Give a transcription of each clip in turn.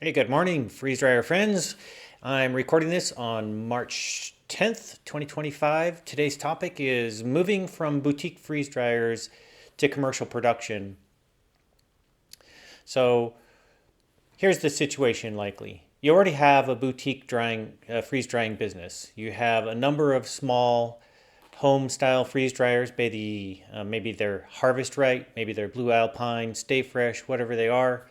Hey, good morning, freeze dryer friends. I'm recording this on March 10th, 2025. Today's topic is moving from boutique freeze dryers to commercial production. So, here's the situation likely. You already have a boutique freeze drying business. You have a number of small home style freeze dryers, maybe they're Harvest Right, maybe they're Blue Alpine, Stay Fresh, whatever they are.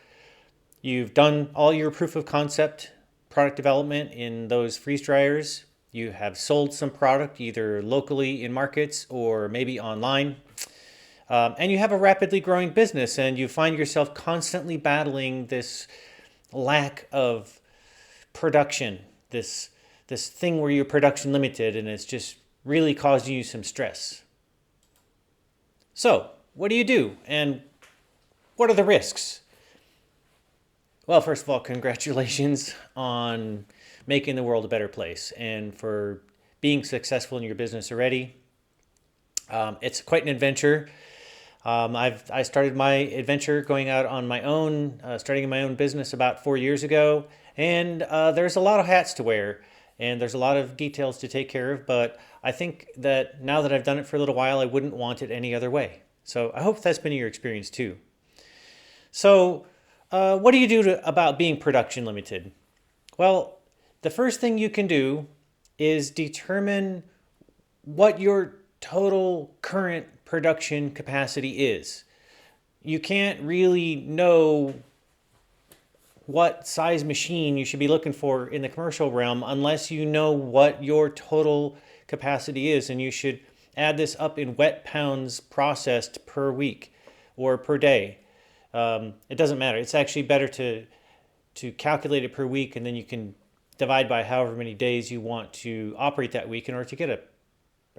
You've done all your proof of concept product development in those freeze dryers. You have sold some product either locally in markets or maybe online. And you have a rapidly growing business and you find yourself constantly battling this lack of production, this thing where you're production limited and it's just really causing you some stress. So, what do you do and what are the risks? Well, first of all, congratulations on making the world a better place and for being successful in your business already. It's quite an adventure. I started my adventure going out on my own, starting my own business about 4 years ago, and there's a lot of hats to wear, and there's a lot of details to take care of. But I think that now that I've done it for a little while, I wouldn't want it any other way. So I hope that's been your experience too. So, what do you do about being production limited? Well, the first thing you can do is determine what your total current production capacity is. You can't really know what size machine you should be looking for in the commercial realm unless you know what your total capacity is, and you should add this up in wet pounds processed per week or per day. It doesn't matter. It's actually better to calculate it per week, and then you can divide by however many days you want to operate that week in order to get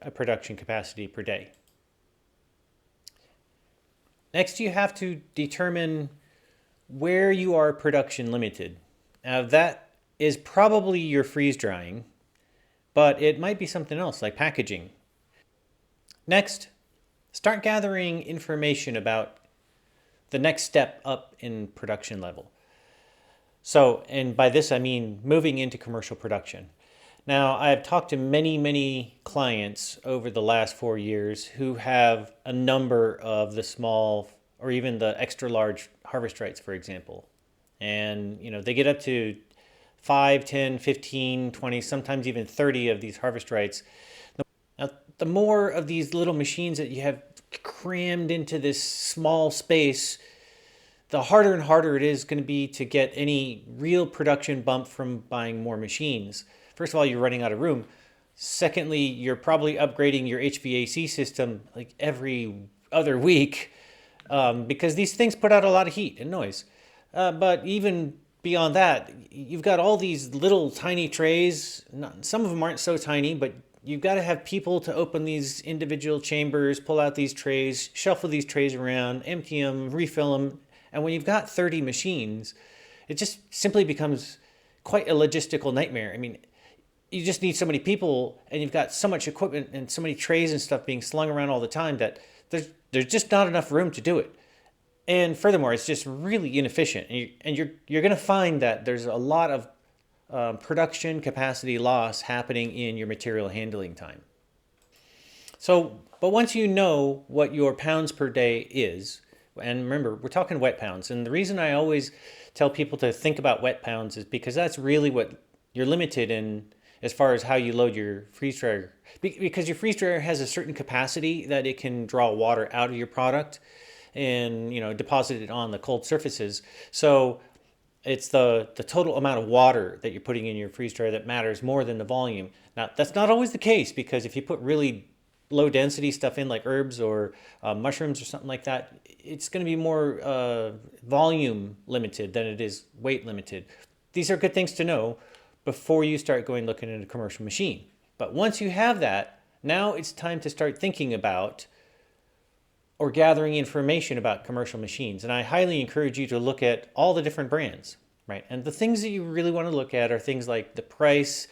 a production capacity per day. Next, you have to determine where you are production limited. Now, that is probably your freeze drying, but it might be something else like packaging. Next, start gathering information about the next step up in production level. So, and by this I mean moving into commercial production. Now, I've talked to many clients over the last 4 years who have a number of the small or even the extra large harvest rights, for example. And, they get up to 5, 10, 15, 20, sometimes even 30 of these harvest rights. Now, the more of these little machines that you have crammed into this small space, the harder and harder it is going to be to get any real production bump from buying more machines. First of all, you're running out of room. Secondly, you're probably upgrading your HVAC system like every other week because these things put out a lot of heat and noise. But even beyond that, you've got all these little tiny trays. Some of them aren't so tiny, but you've got to have people to open these individual chambers, pull out these trays, shuffle these trays around, empty them, refill them. And when you've got 30 machines, it just simply becomes quite a logistical nightmare. I mean, you just need so many people and you've got so much equipment and so many trays and stuff being slung around all the time that there's just not enough room to do it. And furthermore, it's just really inefficient. And you're going to find that there's a lot of production capacity loss happening in your material handling time. So, but once you know what your pounds per day is, and remember, we're talking wet pounds. And the reason I always tell people to think about wet pounds is because that's really what you're limited in as far as how you load your freeze dryer. Because your freeze dryer has a certain capacity that it can draw water out of your product and deposit it on the cold surfaces. So it's the total amount of water that you're putting in your freeze dryer that matters more than the volume. Now, that's not always the case because if you put really low density stuff in like herbs or mushrooms or something like that, it's going to be more volume limited than it is weight limited. These are good things to know before you start going looking at a commercial machine. But once you have that, now it's time to start thinking about or gathering information about commercial machines. And I highly encourage you to look at all the different brands, right? And the things that you really want to look at are things like the price,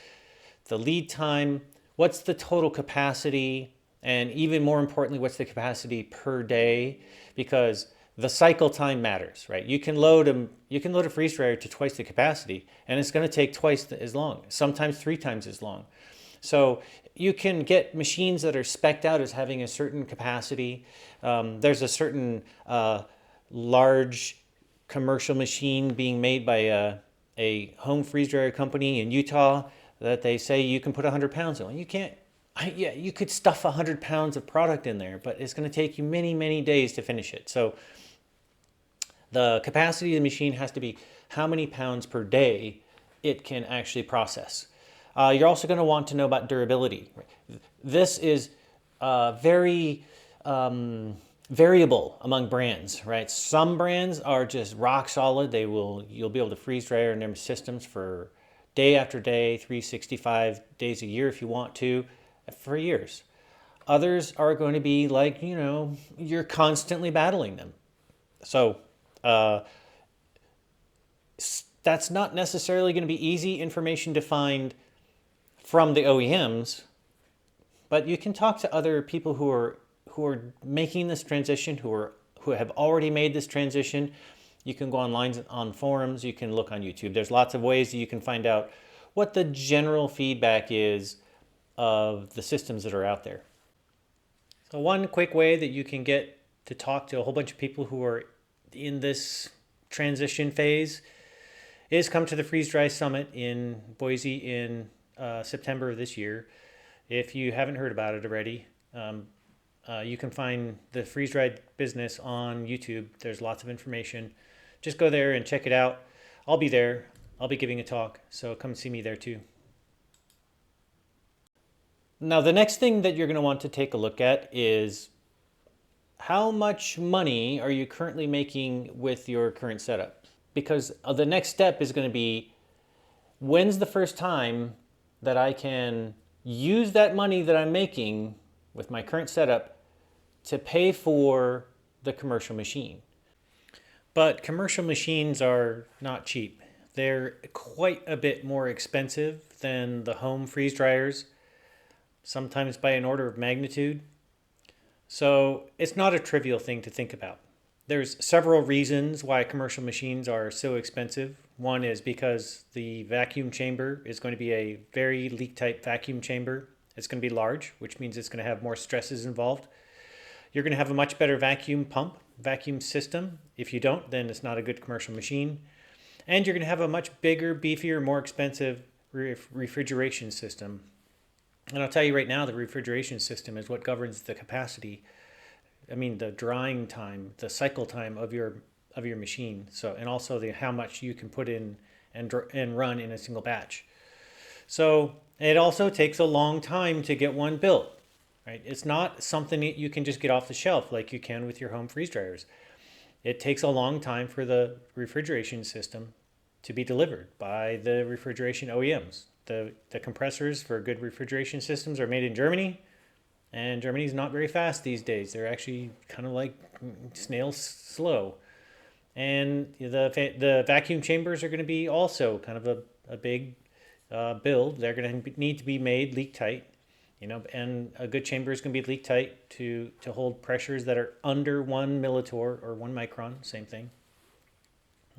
the lead time, what's the total capacity, and even more importantly, what's the capacity per day? Because the cycle time matters, right? You can load a freeze dryer to twice the capacity, and it's going to take twice as long, sometimes 3 times as long. So you can get machines that are spec'd out as having a certain capacity. There's a certain large commercial machine being made by a home freeze dryer company in Utah that they say you can put 100 pounds in. You can't. Yeah, you could stuff 100 pounds of product in there, but it's going to take you many, many days to finish it. So the capacity of the machine has to be how many pounds per day it can actually process. You're also going to want to know about durability. This is very variable among brands, right? Some brands are just rock solid. You'll be able to freeze dryer in their systems for day after day, 365 days a year if you want to, for years. Others are going to be like, you're constantly battling them. So that's not necessarily going to be easy information to find from the OEMs, but you can talk to other people who are making this transition, who have already made this transition. You can go online on forums, you can look on YouTube. There's lots of ways that you can find out what the general feedback is of the systems that are out there. So one quick way that you can get to talk to a whole bunch of people who are in this transition phase is come to the Freeze Dry Summit in Boise in September of this year. If you haven't heard about it already, you can find the freeze dried business on YouTube. There's lots of information. Just go there and check it out. I'll be there. I'll be giving a talk, so come see me there too. Now, the next thing that you're going to want to take a look at is how much money are you currently making with your current setup? Because the next step is going to be, when's the first time that I can use that money that I'm making with my current setup to pay for the commercial machine? But commercial machines are not cheap. They're quite a bit more expensive than the home freeze dryers, sometimes by an order of magnitude. So it's not a trivial thing to think about. There's several reasons why commercial machines are so expensive. One is because the vacuum chamber is going to be a very leak-tight vacuum chamber. It's going to be large, which means it's going to have more stresses involved. You're going to have a much better vacuum pump, vacuum system. If you don't, then it's not a good commercial machine. And you're going to have a much bigger, beefier, more expensive refrigeration system. And I'll tell you right now, the refrigeration system is what governs the capacity. The drying time, the cycle time of your machine. So, and also how much you can put in and run in a single batch. So it also takes a long time to get one built, right? It's not something that you can just get off the shelf like you can with your home freeze dryers. It takes a long time for the refrigeration system to be delivered by the refrigeration OEMs. The compressors for good refrigeration systems are made in Germany, and Germany's not very fast these days. They're actually kind of like snails slow. And the vacuum chambers are going to be also kind of a big build. They're going to need to be made leak tight, and a good chamber is going to be leak tight to hold pressures that are under 1 millitorr or 1 micron, same thing.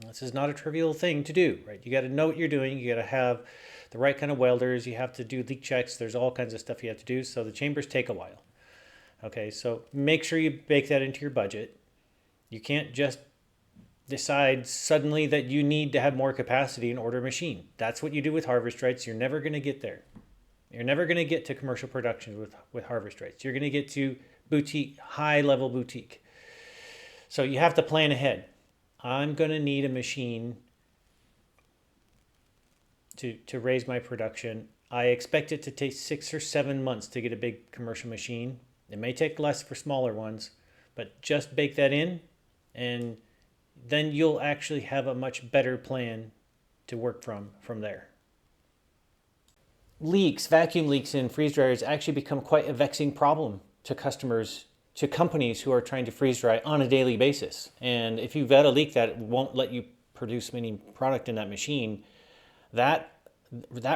This is not a trivial thing to do, right? You got to know what you're doing. You got to have the right kind of welders. You have to do leak checks. There's all kinds of stuff you have to do. So the chambers take a while. Okay, so make sure you bake that into your budget. You can't just decide suddenly that you need to have more capacity and order a machine. That's what you do with harvest rates. You're never going to get there. You're never going to get to commercial production with harvest rates. You're going to get to boutique, high-level boutique. So you have to plan ahead. I'm going to need a machine to raise my production. I expect it to take 6 or 7 months to get a big commercial machine. It may take less for smaller ones, but just bake that in, and then you'll actually have a much better plan to work from there. Leaks, vacuum leaks in freeze dryers actually become quite a vexing problem to customers, to companies who are trying to freeze dry on a daily basis. And if you've got a leak that won't let you produce any product in that machine, that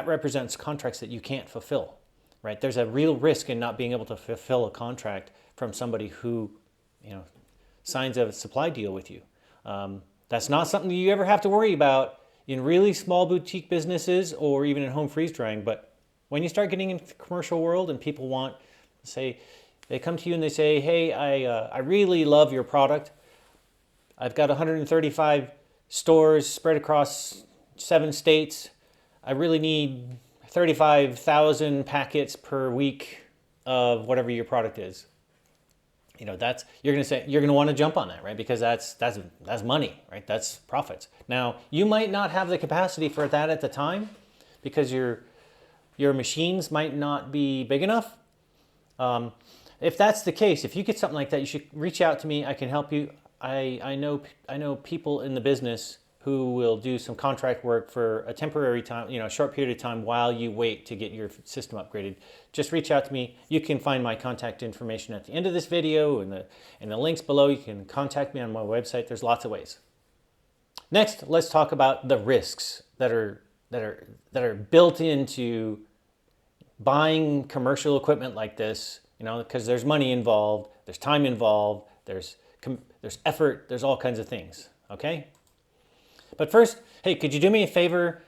represents contracts that you can't fulfill, right? There's a real risk in not being able to fulfill a contract from somebody who, signs of a supply deal with you. That's not something you ever have to worry about in really small boutique businesses or even in home freeze drying. But when you start getting into the commercial world and people want, say, they come to you and they say, hey, I really love your product. I've got 135 stores spread across 7 states. I really need 35,000 packets per week of whatever your product is. You know, that's, you're going to want to jump on that, right? Because that's money, right? That's profits. Now, you might not have the capacity for that at the time because your machines might not be big enough. If that's the case, if you get something like that, you should reach out to me. I can help you. I know people in the business who will do some contract work for a temporary time, a short period of time while you wait to get your system upgraded. Just reach out to me. You can find my contact information at the end of this video and the links below. You can contact me on my website. There's lots of ways. Next, let's talk about the risks that are built into buying commercial equipment like this, because there's money involved, there's time involved, there's effort, there's all kinds of things, okay? But first, hey, could you do me a favor?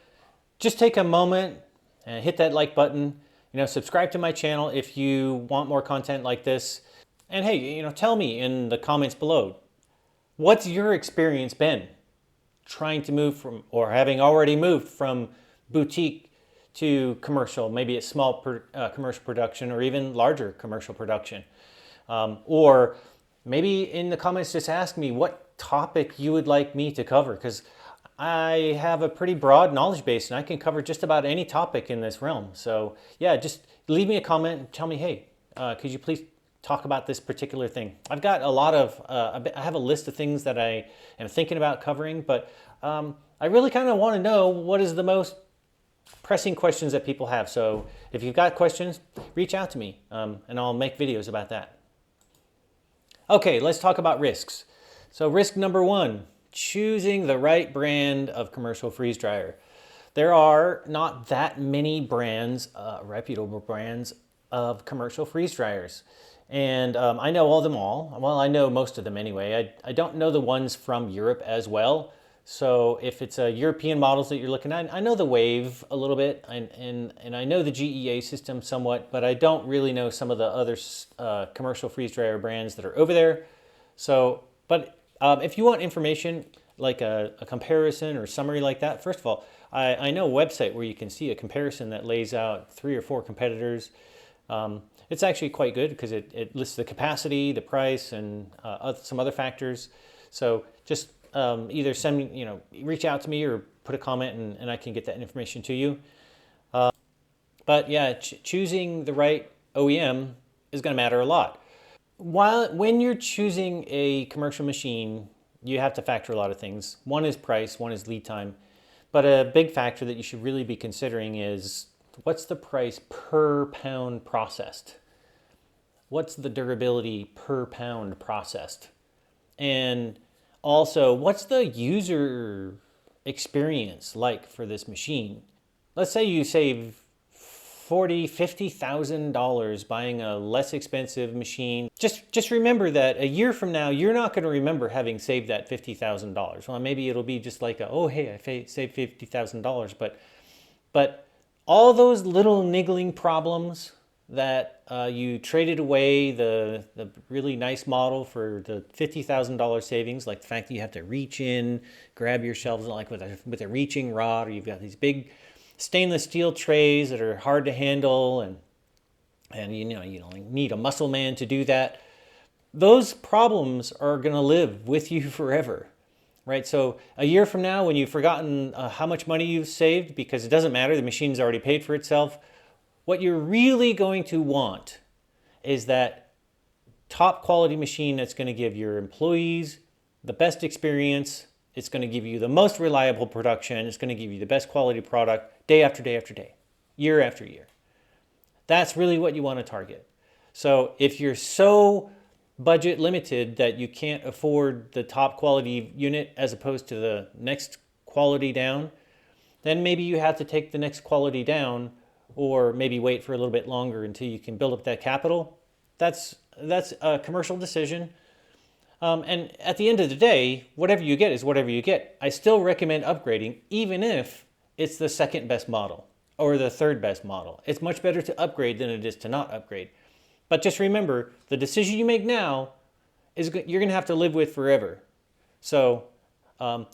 Just take a moment and hit that like button. Subscribe to my channel if you want more content like this. And hey, tell me in the comments below, what's your experience been trying to move from, or having already moved from boutique to commercial, maybe a small commercial production or even larger commercial production. Or maybe in the comments just ask me what topic you would like me to cover, because I have a pretty broad knowledge base and I can cover just about any topic in this realm. So yeah, just leave me a comment and tell me, hey, could you please talk about this particular thing? I've got a lot of, I have a list of things that I am thinking about covering, but I really kind of want to know what is the most pressing questions that people have. So if you've got questions, reach out to me and I'll make videos about that. Okay, let's talk about risks. So risk number 1, choosing the right brand of commercial freeze dryer. There are not that many brands, reputable brands of commercial freeze dryers. And I know them all. Well, I know most of them anyway. I don't know the ones from Europe as well. So if it's European models that you're looking at, I know the Wave a little bit and I know the GEA system somewhat, but I don't really know some of the other commercial freeze dryer brands that are over there. So, but if you want information like a comparison or summary like that, first of all, I know a website where you can see a comparison that lays out 3 or 4 competitors. It's actually quite good because it lists the capacity, the price, and some other factors. So just either send me, reach out to me or put a comment and I can get that information to you. But yeah, choosing the right OEM is going to matter a lot. When you're choosing a commercial machine, you have to factor a lot of things. One is price, one is lead time. But a big factor that you should really be considering is what's the price per pound processed? What's the durability per pound processed? And also, what's the user experience like for this machine? Let's say you save $40,000, $50,000 buying a less expensive machine. Just remember that a year from now, you're not going to remember having saved that $50,000. Well, maybe it'll be just like, oh, hey, I saved $50,000. But all those little niggling problems that you traded away the really nice model for the $50,000 savings, like the fact that you have to reach in, grab your shelves like with a reaching rod, or you've got these big stainless steel trays that are hard to handle, and you need a muscle man to do that. Those problems are going to live with you forever, right? So a year from now, when you've forgotten how much money you've saved, because it doesn't matter, the machine's already paid for itself, what you're really going to want is that top quality machine that's going to give your employees the best experience. It's going to give you the most reliable production. It's going to give you the best quality product day after day after day, year after year. That's really what you want to target. So if you're so budget limited that you can't afford the top quality unit as opposed to the next quality down, then maybe you have to take the next quality down, or maybe wait for a little bit longer until you can build up that capital. That's a commercial decision. And at the end of the day, whatever you get is whatever you get. I still recommend upgrading, even if it's the second best model or the third best model. It's much better to upgrade than it is to not upgrade. But just remember, the decision you make now is you're going to have to live with forever. So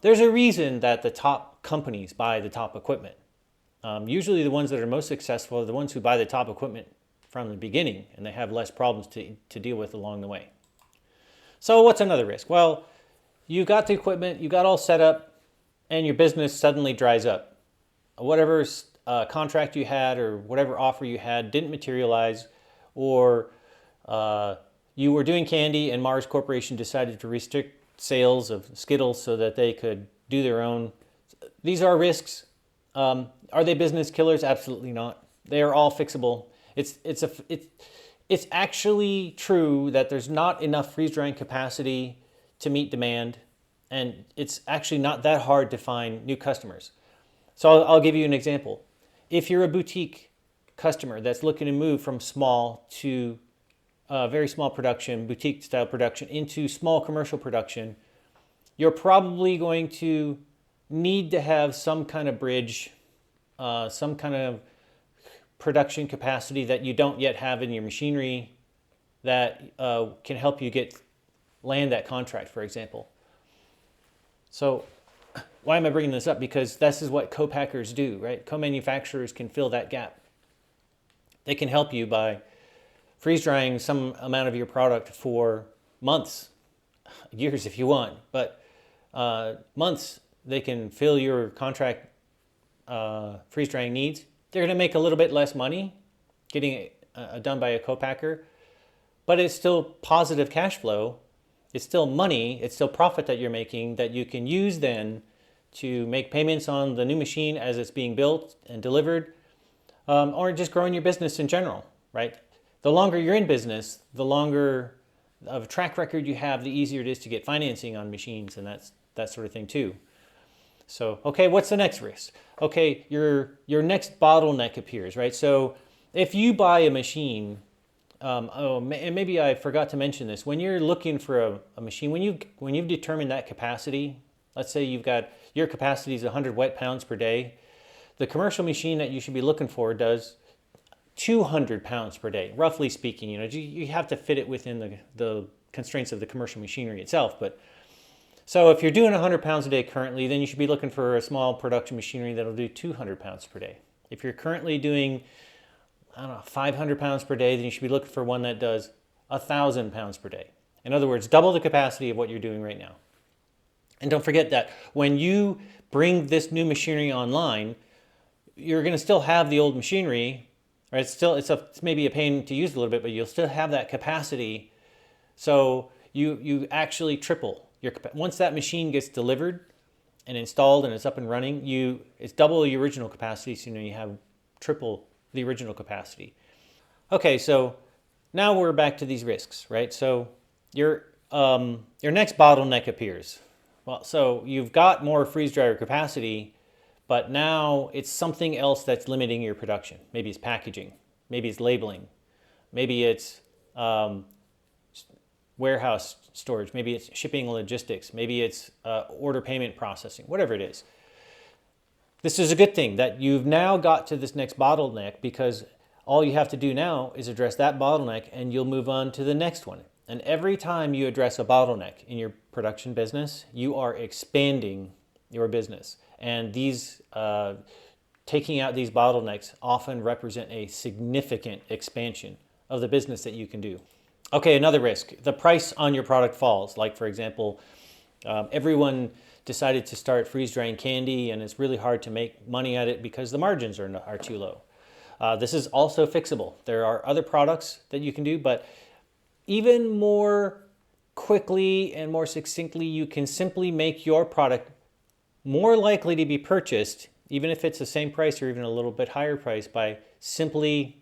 there's a reason that the top companies buy the top equipment. Usually the ones that are most successful are the ones who buy the top equipment from the beginning, and they have less problems to deal with along the way. So what's another risk? Well, you got the equipment, you got all set up, and your business suddenly dries up. Whatever contract you had or whatever offer you had didn't materialize, or you were doing candy and Mars Corporation decided to restrict sales of Skittles so that they could do their own. These are risks. Are they business killers? Absolutely not. They are all fixable. It's actually true that there's not enough freeze drying capacity to meet demand, and it's actually not that hard to find new customers. So I'll give you an example. If you're a boutique customer that's looking to move from small to very small production, boutique style production, into small commercial production, you're probably going to need to have some kind of bridge, some kind of production capacity that you don't yet have in your machinery that can help you land that contract, for example. So why am I bringing this up? Because this is what co-packers do, right? Co-manufacturers can fill that gap. They can help you by freeze drying some amount of your product for months, years if you want, but months. They can fill your contract freeze drying needs. They're going to make a little bit less money getting it done by a co-packer, but it's still positive cash flow. It's still money. It's still profit that you're making that you can use then to make payments on the new machine as it's being built and delivered, or just growing your business in general, right? The longer you're in business, the longer of a track record you have, the easier it is to get financing on machines and that sort of thing too. So, okay, what's the next risk? Okay, your next bottleneck appears, right? So if you buy a machine, and maybe I forgot to mention this, when you're looking for a machine, when you've determined that capacity, let's say you've got, your capacity is 100 wet pounds per day, the commercial machine that you should be looking for does 200 pounds per day, roughly speaking. You have to fit it within the constraints of the commercial machinery itself, but so if you're doing 100 pounds a day currently, then you should be looking for a small production machinery that'll do 200 pounds per day. If you're currently doing, 500 pounds per day, then you should be looking for one that does 1,000 pounds per day. In other words, double the capacity of what you're doing right now. And don't forget that when you bring this new machinery online, you're going to still have the old machinery, right? It's maybe a pain to use a little bit, but you'll still have that capacity. So you actually triple. Once that machine gets delivered and installed and it's up and running, it's double the original capacity, so you have triple the original capacity. Okay, so now we're back to these risks, right? So your next bottleneck appears. Well, so you've got more freeze dryer capacity, but now it's something else that's limiting your production. Maybe it's packaging, maybe it's labeling, maybe it's warehouse storage, maybe it's shipping and logistics, maybe it's order payment processing, whatever it is. This is a good thing that you've now got to this next bottleneck, because all you have to do now is address that bottleneck and you'll move on to the next one. And every time you address a bottleneck in your production business, you are expanding your business. And these taking out these bottlenecks often represent a significant expansion of the business that you can do. Okay, another risk. The price on your product falls. Like, for example, everyone decided to start freeze drying candy and it's really hard to make money at it because the margins are too low. This is also fixable. There are other products that you can do, but even more quickly and more succinctly, you can simply make your product more likely to be purchased, even if it's the same price or even a little bit higher price, by simply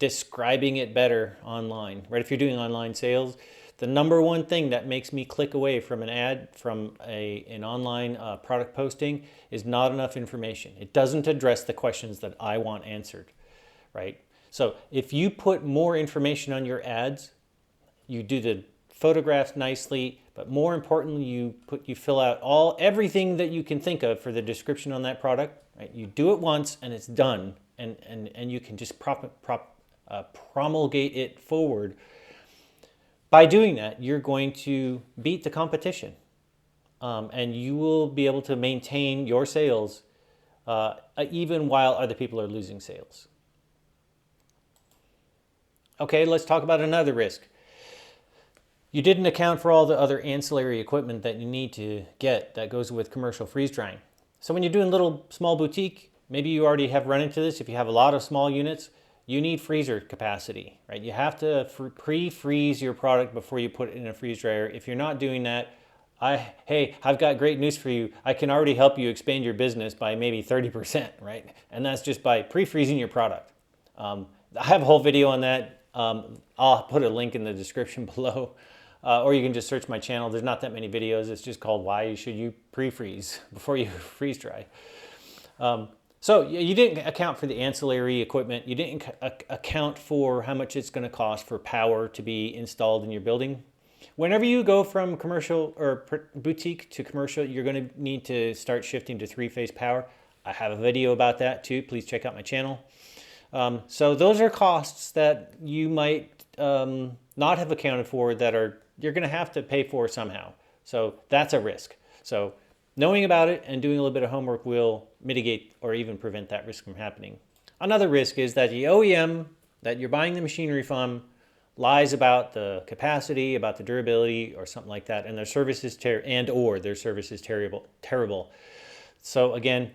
describing it better online, right? If you're doing online sales, the number one thing that makes me click away from an ad, from an online product posting, is not enough information. It doesn't address the questions that I want answered, right? So if you put more information on your ads, you do the photographs nicely, But more importantly, you fill out everything that you can think of for the description on that product. Right? You do it once and it's done, and you can just promulgate it forward. By doing that, you're going to beat the competition, and you will be able to maintain your sales even while other people are losing sales. Okay, let's talk about another risk. You didn't account for all the other ancillary equipment that you need to get that goes with commercial freeze drying. So when you're doing little small boutique, maybe you already have run into this. If you have a lot of small units, you need freezer capacity, right? You have to pre-freeze your product before you put it in a freeze dryer. If you're not doing that, I've got great news for you. I can already help you expand your business by maybe 30%, right? And that's just by pre-freezing your product. I have a whole video on that. I'll put a link in the description below. Or you can just search my channel. There's not that many videos. It's just called Why Should You Pre-Freeze Before You Freeze Dry. So you didn't account for the ancillary equipment. You didn't account for how much it's going to cost for power to be installed in your building. Whenever you go from commercial or boutique to commercial, you're going to need to start shifting to three-phase power. I have a video about that too. Please check out my channel. So those are costs that you might not have accounted for that you're going to have to pay for somehow. So that's a risk. So knowing about it and doing a little bit of homework will mitigate or even prevent that risk from happening. Another risk is that the OEM that you're buying the machinery from lies about the capacity, about the durability, or something like that, and their service is terrible. So again,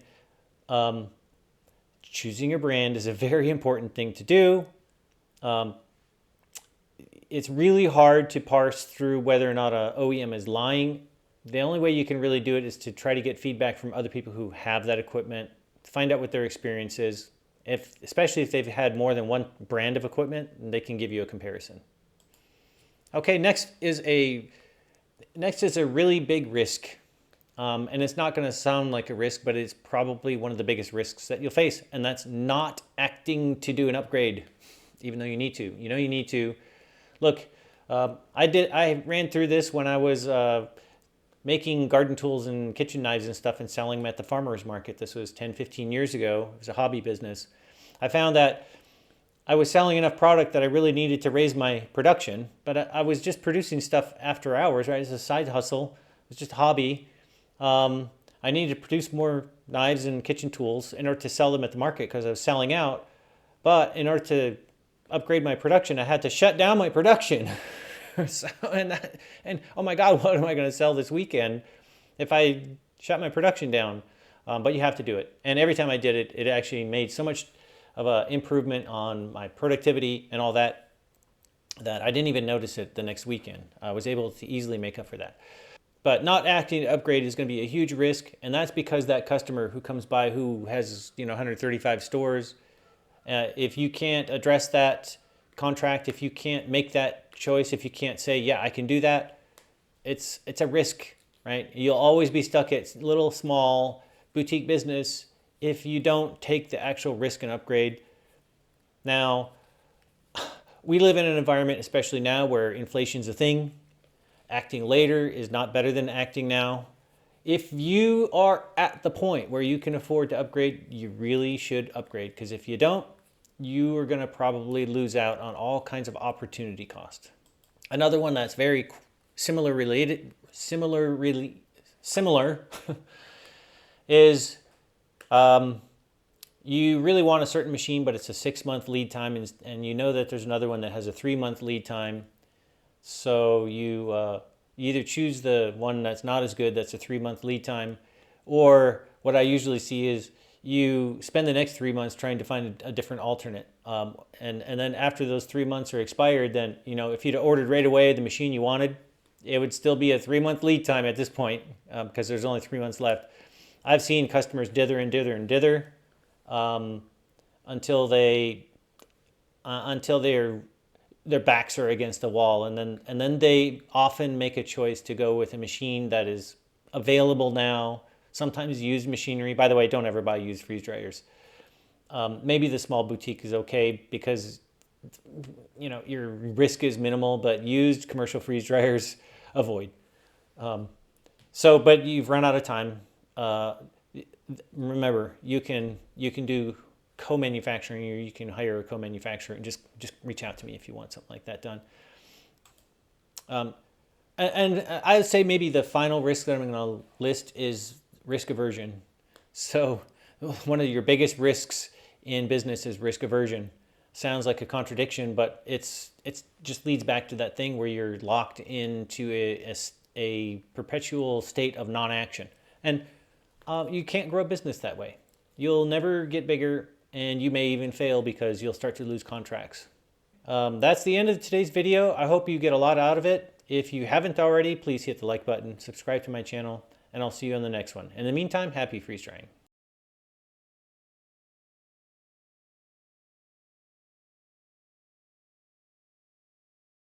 choosing a brand is a very important thing to do. It's really hard to parse through whether or not an OEM is lying. The only way you can really do it is to try to get feedback from other people who have that equipment, find out what their experience is. Especially if they've had more than one brand of equipment, they can give you a comparison. Okay, next is a really big risk. And it's not going to sound like a risk, but it's probably one of the biggest risks that you'll face, and that's not acting to do an upgrade, even though you need to. You know you need to. Look, I ran through this when I was making garden tools and kitchen knives and stuff and selling them at the farmer's market. This was 10, 15 years ago. It was a hobby business. I found that I was selling enough product that I really needed to raise my production, but I was just producing stuff after hours, right? It's a side hustle. It's just a hobby. I needed to produce more knives and kitchen tools in order to sell them at the market because I was selling out. But in order to upgrade my production, I had to shut down my production. and oh my God, what am I going to sell this weekend if I shut my production down? But you have to do it. And every time I did it, it actually made so much of an improvement on my productivity and all that I didn't even notice it the next weekend. I was able to easily make up for that. But not acting to upgrade is going to be a huge risk, and that's because that customer who comes by who has 135 stores, if you can't address that contract, if you can't make that choice, if you can't say, yeah, I can do that, it's a risk, right? You'll always be stuck at little small boutique business if you don't take the actual risk and upgrade. Now, we live in an environment, especially now, where inflation's a thing. Acting later is not better than acting now. If you are at the point where you can afford to upgrade, you really should upgrade, because if you don't, you are going to probably lose out on all kinds of opportunity cost. Another one that's very similar is you really want a certain machine, but it's a 6-month lead time, and you know that there's another one that has a 3-month lead time. So you either choose the one that's not as good, that's a 3-month lead time, or what I usually see is you spend the next 3 months trying to find a different alternate. And then after those 3 months are expired, then if you'd ordered right away the machine you wanted, it would still be a 3-month lead time at this point because there's only 3 months left. I've seen customers dither and dither and dither until their backs are against the wall, and then they often make a choice to go with a machine that is available now. Sometimes used machinery. By the way, don't ever buy used freeze dryers. Maybe the small boutique is okay because your risk is minimal, but used commercial freeze dryers, avoid. So, but you've run out of time. Remember, you can do co-manufacturing, or you can hire a co-manufacturer, and just reach out to me if you want something like that done. And I would say maybe the final risk that I'm going to list is risk aversion. So one of your biggest risks in business is risk aversion. Sounds like a contradiction, but it's just leads back to that thing where you're locked into a perpetual state of non-action, and you can't grow a business that way. You'll never get bigger, and you may even fail because you'll start to lose contracts. That's the end of today's video. I hope you get a lot out of it. If you haven't already, please hit the like button, subscribe to my channel, and I'll see you on the next one. In the meantime, happy freeze drying.